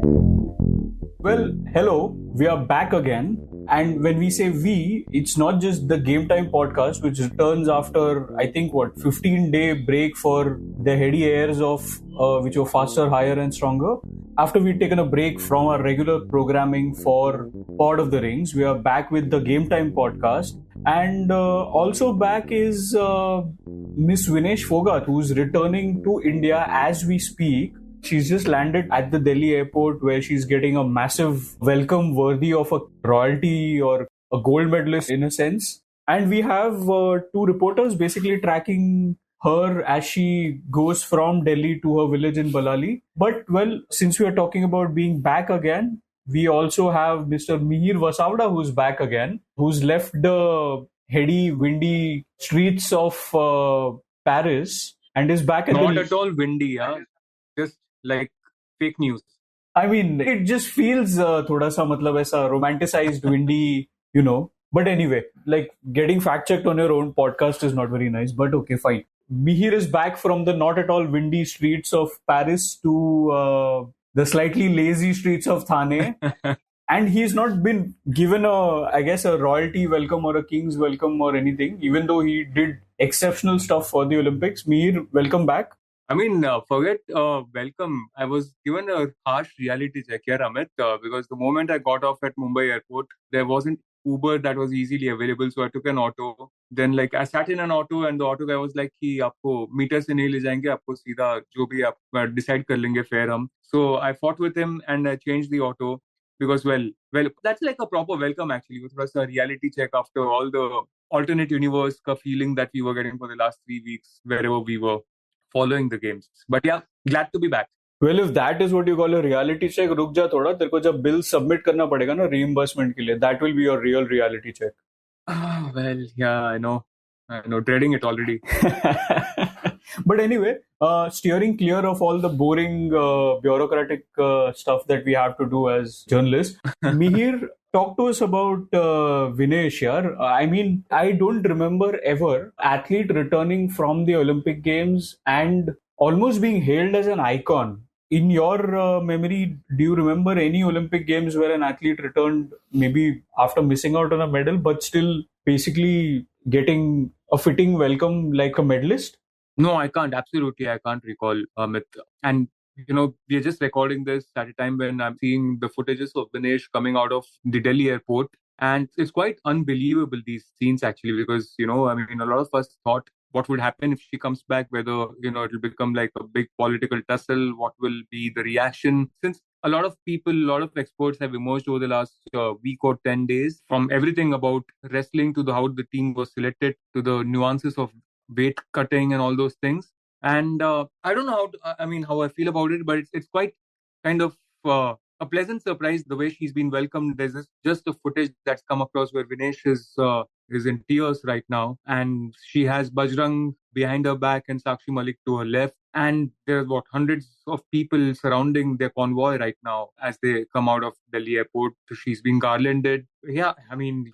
Well, hello, we are back again. And when we say we, it's not just the Game Time podcast, which returns after, I think, 15-day break for the heady airs of which were faster, higher, and stronger. After we'd taken a break from our regular programming for Pod of the Rings, we are back with the Game Time podcast. And also back is Miss Vinesh Phogat, who's returning to India as we speak. She's just landed at the Delhi airport where she's getting a massive welcome worthy of a royalty or a gold medalist in a sense. And we have two reporters basically tracking her as she goes from Delhi to her village in Balali. But well, since we are talking about being back again, we also have Mr. Mihir Vasavda who's back again, who's left the heady, windy streets of Paris and is back at Not at all windy, huh? Just like fake news. I mean, it just feels thoda sa matlab aisa romanticized, windy, But anyway, like getting fact checked on your own podcast is not very nice, but okay, fine. Mihir is back from the not at all windy streets of Paris to the slightly lazy streets of Thane. And he's not been given a royalty welcome or a king's welcome or anything, even though he did exceptional stuff for the Olympics. Mihir, welcome back. I mean, forget welcome. I was given a harsh reality check here, Amit, because the moment I got off at Mumbai airport, there wasn't Uber that was easily available. So I took an auto. Then I sat in an auto and the auto guy was like, कि आपको metre से नहीं ले जाएंगे, आपको सीधा जो भी आप decide कर लेंगे fare हम. So I fought with him and I changed the auto because well, that's like a proper welcome actually. It was a reality check after all the alternate universe ka feeling that we were getting for the last 3 weeks wherever we were following the games. But yeah, glad to be back. Well, if that is what you call a reality check, रुक जा थोड़ा, तेरे को जब bill submit करना पड़ेगा ना reimbursement के लिए, that will be your real reality check. Well, yeah, I know, dreading it already. But anyway, steering clear of all the boring bureaucratic stuff that we have to do as journalists, Mihir, talk to us about Vinesh here. I mean, I don't remember ever athlete returning from the Olympic Games and almost being hailed as an icon. In your memory, do you remember any Olympic Games where an athlete returned maybe after missing out on a medal, but still basically getting a fitting welcome like a medalist? No, I can't. Absolutely, I can't recall, Amit. And we are just recording this at a time when I'm seeing the footages of Vinesh coming out of the Delhi airport. And it's quite unbelievable, these scenes actually, because, a lot of us thought what would happen if she comes back, whether, it'll become like a big political tussle, what will be the reaction. Since a lot of people, a lot of experts have emerged over the last week or 10 days, from everything about wrestling to how the team was selected to the nuances of weight cutting and all those things. And I don't know how I feel about it, but it's quite kind of a pleasant surprise the way she's been welcomed. There's just a footage that's come across where Vinesh is in tears right now, and she has Bajrang behind her back and Sakshi Malik to her left, and there's hundreds of people surrounding their convoy right now as they come out of Delhi airport. She's being garlanded. Yeah,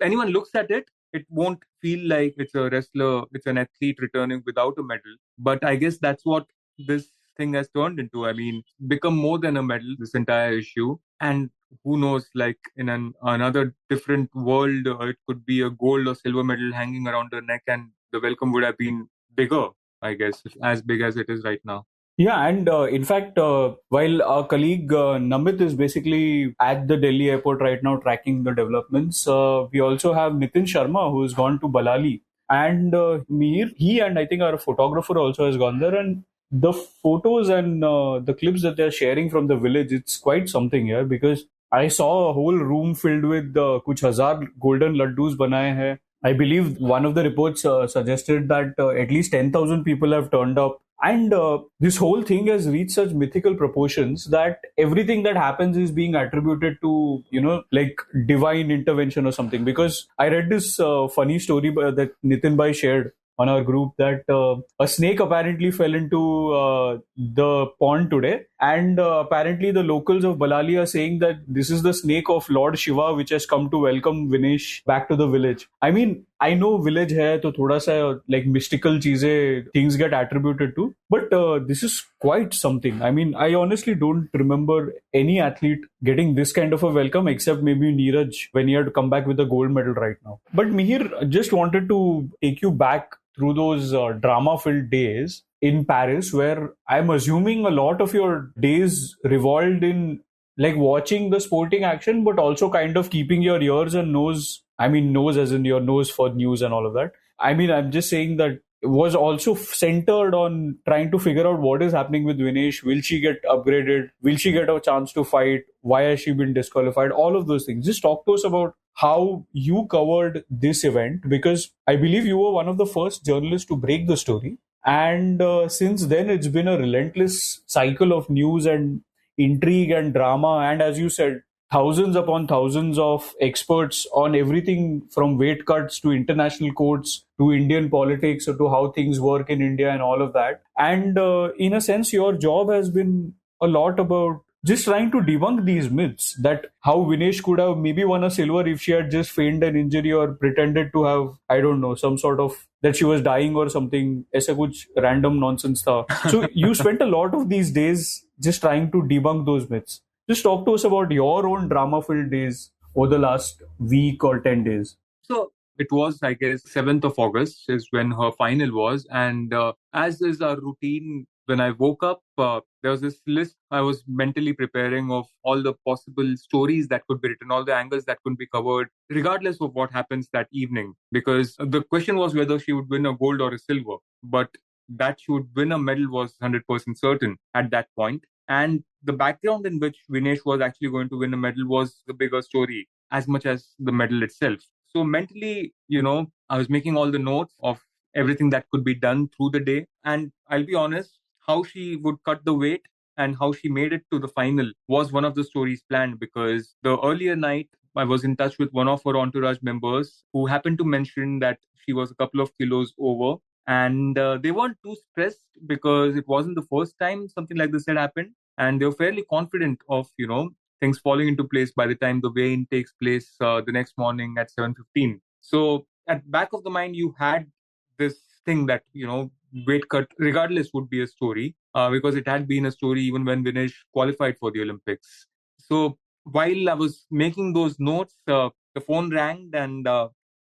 anyone looks at it, it won't feel like it's a wrestler, it's an athlete returning without a medal. But I guess that's what this thing has turned into. Become more than a medal, this entire issue. And who knows, like in another different world, it could be a gold or silver medal hanging around her neck, and the welcome would have been bigger, I guess, as big as it is right now. Yeah, and in fact, while our colleague Namit is basically at the Delhi airport right now tracking the developments, we also have Nitin Sharma, who has gone to Balali. And Mihir, he and I think our photographer also has gone there. And the photos and the clips that they're sharing from the village, it's quite something here, because I saw a whole room filled with kuch hazar golden laddus banaye hai. I believe one of the reports suggested that at least 10,000 people have turned up. And this whole thing has reached such mythical proportions that everything that happens is being attributed to, like divine intervention or something. Because I read this funny story that Nitin Bhai shared on our group that a snake apparently fell into the pond today. And apparently the locals of Balali are saying that this is the snake of Lord Shiva, which has come to welcome Vinesh back to the village. I know village hai to thoda sa like mystical cheeze things get attributed to, but this is quite something. I mean, I honestly don't remember any athlete getting this kind of a welcome except maybe Neeraj when he had come back with a gold medal right now. But Mihir, just wanted to take you back through those drama-filled days in Paris, where I'm assuming a lot of your days revolved in like watching the sporting action, but also kind of keeping your ears and nose. I mean, nose as in your nose for news and all of that. I mean, I'm just saying that it was also centered on trying to figure out what is happening with Vinesh. Will she get upgraded? Will she get a chance to fight? Why has she been disqualified? All of those things. Just talk to us about how you covered this event, because I believe you were one of the first journalists to break the story. And since then, it's been a relentless cycle of news and intrigue and drama. And as you said, thousands upon thousands of experts on everything from weight cuts to international courts to Indian politics or to how things work in India and all of that. And in a sense, your job has been a lot about just trying to debunk these myths, that how Vinesh could have maybe won a silver if she had just feigned an injury or pretended to have, I don't know, some sort of that she was dying or something. ऐसा कुछ random nonsense था. So you spent a lot of these days just trying to debunk those myths. Just talk to us about your own drama-filled days over the last week or 10 days. So it was, I guess, 7th of August is when her final was. And as is our routine, when I woke up, there was this list I was mentally preparing of all the possible stories that could be written, all the angles that could be covered, regardless of what happens that evening. Because the question was whether she would win a gold or a silver. But that she would win a medal was 100% certain at that point. And the background in which Vinesh was actually going to win a medal was the bigger story as much as the medal itself. So mentally, I was making all the notes of everything that could be done through the day. And I'll be honest, how she would cut the weight and how she made it to the final was one of the stories planned, because the earlier night, I was in touch with one of her entourage members who happened to mention that she was a couple of kilos over. And they weren't too stressed because it wasn't the first time something like this had happened. And they were fairly confident of, things falling into place by the time the weigh-in takes place the next morning at 7:15. So at back of the mind, you had this thing that, weight cut, regardless, would be a story because it had been a story even when Vinesh qualified for the Olympics. So while I was making those notes, the phone rang, and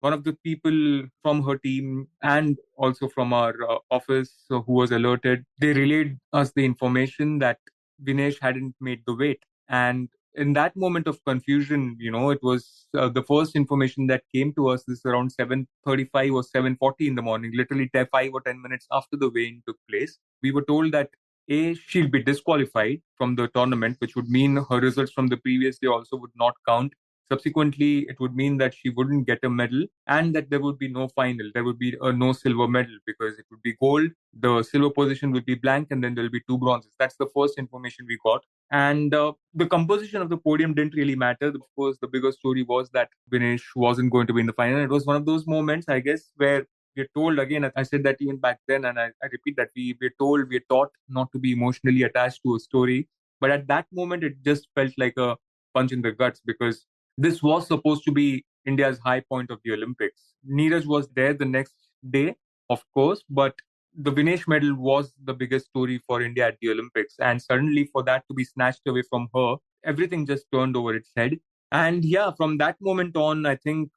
one of the people from her team and also from our office who was alerted, they relayed us the information that Vinesh hadn't made the weight. And in that moment of confusion, it was the first information that came to us this around 7:35 or 7:40 in the morning, literally 5 or 10 minutes after the weigh-in took place. We were told that she'll be disqualified from the tournament, which would mean her results from the previous day also would not count. Subsequently, it would mean that she wouldn't get a medal and that there would be no final. There would be no silver medal because it would be gold. The silver position would be blank, and then there'll be 2 bronzes. That's the first information we got. And the composition of the podium didn't really matter. Of course, the bigger story was that Vinesh wasn't going to be in the final. It was one of those moments, I guess, where we're told again, I said that even back then, and I repeat that we're taught not to be emotionally attached to a story. But at that moment, it just felt like a punch in the guts because this was supposed to be India's high point of the Olympics. Neeraj was there the next day, of course, but the Vinesh medal was the biggest story for India at the Olympics. And suddenly, for that to be snatched away from her, everything just turned over its head. And yeah, from that moment on, I think,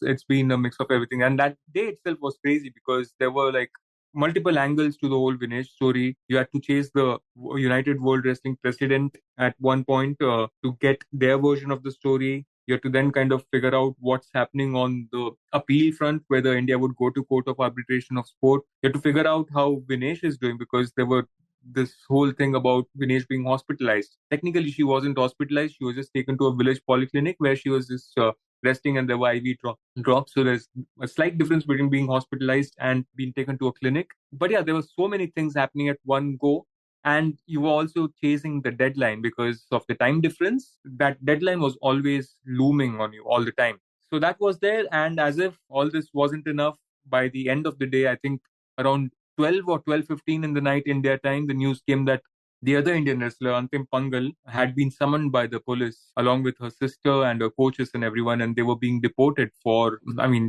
it's been a mix of everything. And that day itself was crazy because there were like multiple angles to the whole Vinesh story. You had to chase the United World Wrestling president at one point to get their version of the story. You have to then kind of figure out what's happening on the appeal front, whether India would go to Court of Arbitration of Sport. You have to figure out how Vinesh is doing because there were this whole thing about Vinesh being hospitalized. Technically, she wasn't hospitalized. She was just taken to a village polyclinic where she was just resting and there were IV drops. So there's a slight difference between being hospitalized and being taken to a clinic. But yeah, there were so many things happening at one go. And you were also chasing the deadline because of the time difference. That deadline was always looming on you all the time. So that was there. And as if all this wasn't enough, by the end of the day, I think around 12 or 12:15 in the night India time, the news came that the other Indian wrestler, Antim Pangal, had been summoned by the police along with her sister and her coaches and everyone, and they were being deported for,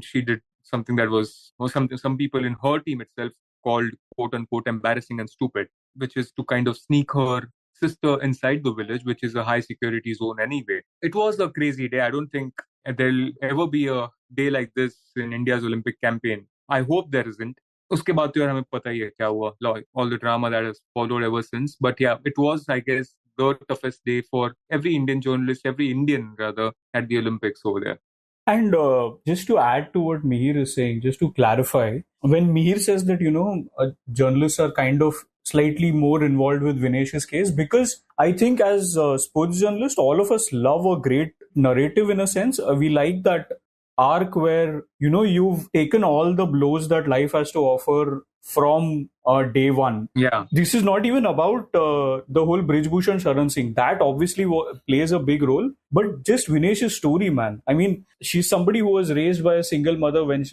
she did something that was something some people in her team itself called quote unquote embarrassing and stupid, which is to kind of sneak her sister inside the village, which is a high security zone anyway. It was a crazy day. I don't think there'll ever be a day like this in India's Olympic campaign. I hope there isn't. उसके बाद तो यार हमें पता ही है क्या हुआ, all the drama that has followed ever since. But yeah, it was, I guess, the toughest day for every Indian journalist, every Indian rather, at the Olympics over there. And just to add to what Mihir is saying, just to clarify, when Mihir says that, journalists are kind of slightly more involved with Vinesh's case, because I think as sports journalists, all of us love a great narrative in a sense. We like that arc where, you've taken all the blows that life has to offer from day one. Yeah. This is not even about the whole Brijbhushan Sharan Singh. That obviously plays a big role. But just Vinesh's story, man. I mean, she's somebody who was raised by a single mother when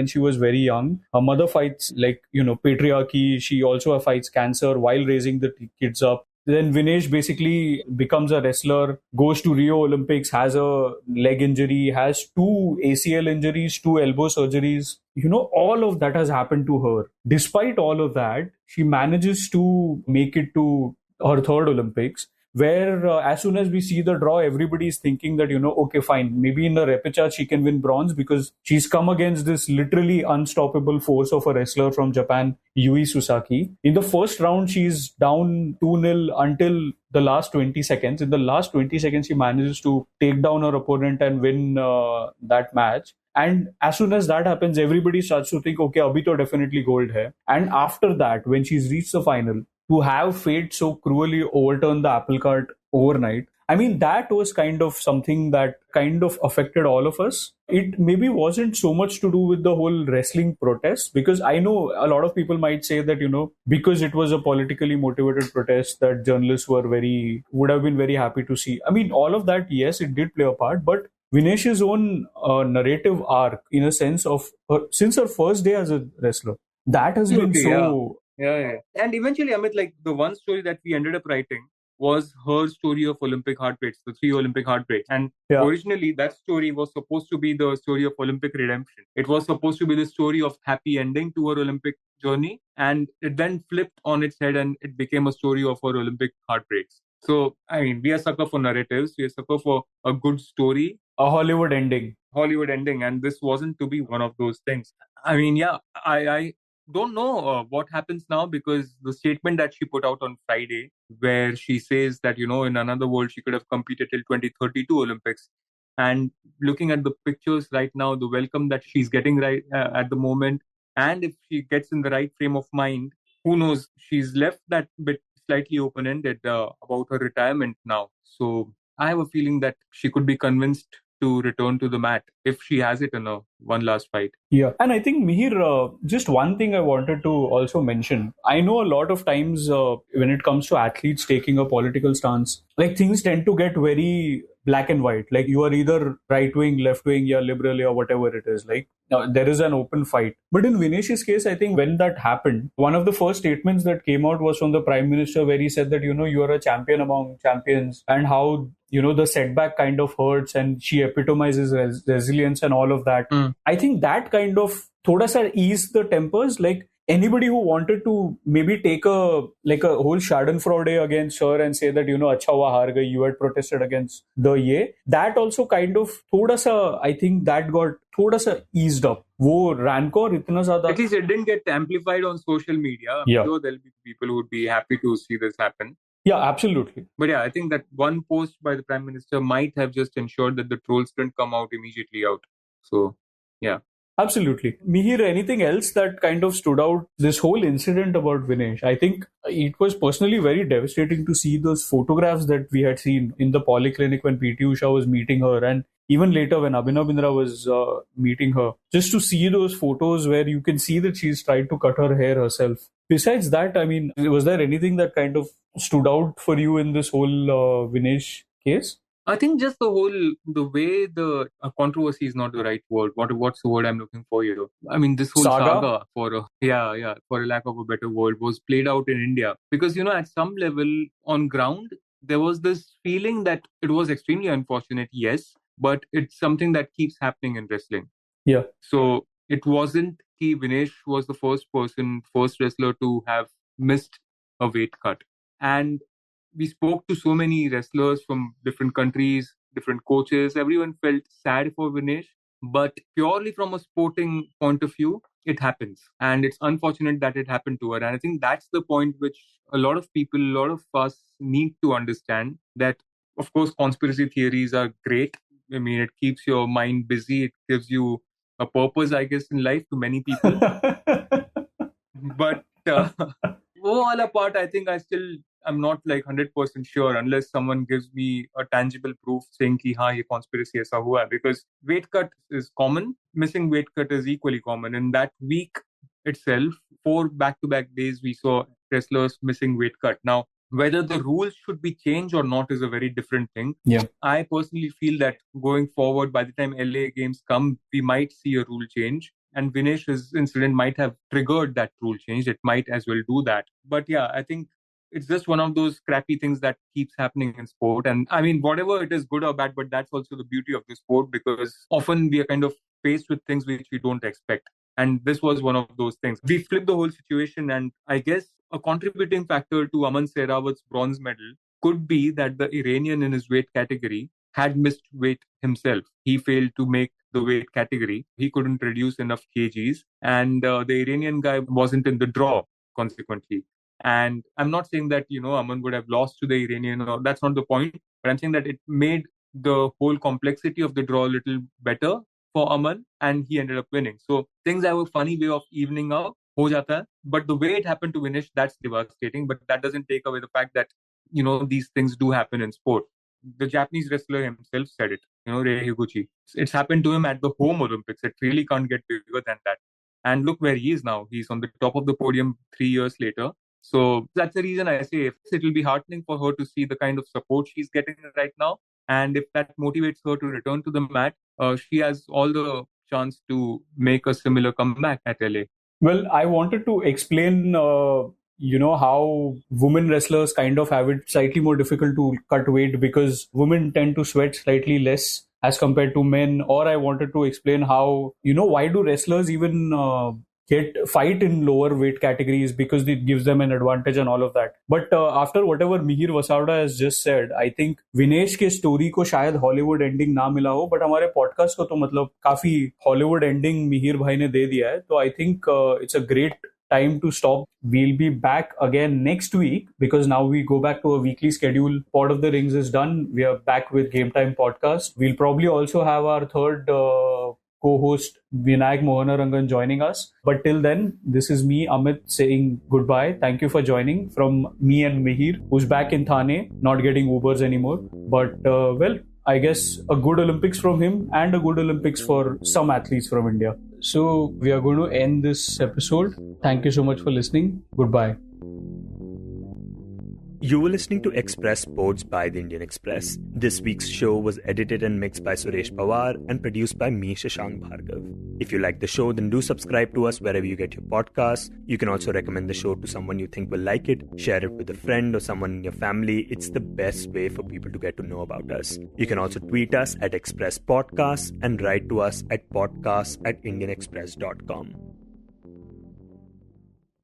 she was very young. Her mother fights patriarchy. She also fights cancer while raising the kids up. Then Vinesh basically becomes a wrestler, goes to Rio Olympics, has a leg injury, has 2 ACL injuries, 2 elbow surgeries. All of that has happened to her. Despite all of that, she manages to make it to her 3rd Olympics, where as soon as we see the draw, everybody is thinking that, okay, fine, maybe in the repechage she can win bronze because she's come against this literally unstoppable force of a wrestler from Japan, Yui Susaki. In the first round, she's down 2-0 until the last 20 seconds. In the last 20 seconds, she manages to take down her opponent and win that match. And as soon as that happens, everybody starts to think, okay, abhi to definitely gold hai. And after that, when she's reached the final, to have fate so cruelly overturn the apple cart overnight, I mean, that was kind of something that kind of affected all of us. It maybe wasn't so much to do with the whole wrestling protest, because I know a lot of people might say that, because it was a politically motivated protest, that journalists would have been very happy to see. I mean, all of that, yes, it did play a part, but Vinesh's own narrative arc, in a sense of since her first day as a wrestler, that has been so... Yeah. And eventually, Amit, like the one story that we ended up writing was her story of Olympic heartbreaks, the 3 Olympic heartbreaks. And originally, that story was supposed to be the story of Olympic redemption. It was supposed to be the story of happy ending to her Olympic journey. And it then flipped on its head and it became a story of her Olympic heartbreaks. So, I mean, we are sucker for narratives. We are sucker for a good story. A Hollywood ending. And this wasn't to be one of those things. I mean, yeah, I don't know what happens now, because the statement that she put out on Friday, where she says that, in another world, she could have competed till 2032 Olympics. And looking at the pictures right now, the welcome that she's getting right at the moment, and if she gets in the right frame of mind, who knows? She's left that bit slightly open-ended about her retirement now. So I have a feeling that she could be convinced to return to the mat if she has it in one last fight. Yeah. And I think, Mihir, just one thing I wanted to also mention. I know a lot of times when it comes to athletes taking a political stance, like things tend to get very black and white. Like you are either right wing, left wing, yeah, liberal, or whatever it is. Like there is an open fight. But in Vinesh's case, I think when that happened, one of the first statements that came out was from the Prime Minister, where he said that, you are a champion among champions, and how, the setback kind of hurts, and she epitomizes resilience and all of that. I think that kind of thoda sa ease the tempers. Like anybody who wanted to maybe take a whole Schadenfreude against her and say that, acha hua haar gayi, you had protested against the ye, that also kind of thoda sa, I think that got thoda sa eased up. Wo rancor itna zyada, at least it didn't get amplified on social media. I'm sure there'll be people who would be happy to see this happen. Yeah, absolutely. But yeah, I think that one post by the Prime Minister might have just ensured that the trolls didn't come out immediately out. So, yeah. Absolutely. Mihir, anything else that kind of stood out this whole incident about Vinesh? I think it was personally very devastating to see those photographs that we had seen in the polyclinic when PT Usha was meeting her, and even later when Abhinav Bindra was meeting her. Just to see those photos where you can see that she's tried to cut her hair herself. Besides that, I mean, was there anything that kind of stood out for you in this whole Vinesh case? I think just the way the controversy is not the right word. What's the word I'm looking for here? I mean, this whole saga for a lack of a better word, was played out in India. Because, at some level on ground, there was this feeling that it was extremely unfortunate, yes, but it's something that keeps happening in wrestling. Yeah. So it wasn't कि Vinesh was the first wrestler to have missed a weight cut. And we spoke to so many wrestlers from different countries, different coaches. Everyone felt sad for Vinesh, but purely from a sporting point of view, it happens. And it's unfortunate that it happened to her. And I think that's the point which a lot of people, a lot of us need to understand that, of course, conspiracy theories are great. I mean, it keeps your mind busy. It gives you a purpose, I guess, in life to many people. But all apart, I think I'm not like 100% sure unless someone gives me a tangible proof saying कि हाँ ये conspiracy ऐसा हुआ है, because weight cut is common, missing weight cut is equally common. In that week itself, 4 back-to-back days we saw wrestlers missing weight cut. Now, whether the rules should be changed or not is a very different thing. Yeah. I personally feel that going forward, by the time LA games come, we might see a rule change. And Vinesh's incident might have triggered that rule change. It might as well do that. But yeah, I think it's just one of those crappy things that keeps happening in sport. And I mean, whatever it is, good or bad, but that's also the beauty of the sport, because often we are kind of faced with things which we don't expect. And this was one of those things. We flipped the whole situation. And I guess a contributing factor to Aman Sehrawat's bronze medal could be that the Iranian in his weight category had missed weight himself. He failed to make the weight category. He couldn't reduce enough kgs. And the Iranian guy wasn't in the draw, consequently. And I'm not saying that, Aman would have lost to the Iranian. Or that's not the point. But I'm saying that it made the whole complexity of the draw a little better for Aman, and he ended up winning. So things have a funny way of evening out. Ho jata hai. But the way it happened to Vinesh, that's devastating. But that doesn't take away the fact that, these things do happen in sport. The Japanese wrestler himself said it, Rei Higuchi. It's happened to him at the home Olympics. It really can't get bigger than that. And look where he is now. He's on the top of the podium 3 years later. So that's the reason I say it will be heartening for her to see the kind of support she's getting right now. And if that motivates her to return to the mat, she has all the chance to make a similar comeback at LA. Well, I wanted to explain, how women wrestlers kind of have it slightly more difficult to cut weight because women tend to sweat slightly less as compared to men. Or I wanted to explain how, why do wrestlers even fight in lower weight categories, because it gives them an advantage and all of that. But after whatever Mihir Vasavda has just said, I think Vinesh के story को शायद Hollywood ending ना मिला हो, but हमारे podcast को तो मतलब काफी हॉलीवुड एंडिंग मिहिर भाई ने दे दिया है. तो I think it's a great time to stop. We'll be back again next week because now we go back to a weekly schedule. Pod of the Rings is done. We are back with Game Time podcast. We'll probably also have our third co-host Vinayak Mohanarangan joining us. But till then, this is me, Amit, saying goodbye. Thank you for joining from me and Mihir, who's back in Thane, not getting Ubers anymore. But I guess a good Olympics from him and a good Olympics for some athletes from India. So we are going to end this episode. Thank you so much for listening. Goodbye. You were listening to Express Sports by the Indian Express. This week's show was edited and mixed by Suresh Pawar and produced by me, Shashank Bhargava. If you like the show, then do subscribe to us wherever you get your podcasts. You can also recommend the show to someone you think will like it. Share it with a friend or someone in your family. It's the best way for people to get to know about us. You can also tweet us at Express Podcasts and write to us at podcasts@indianexpress.com.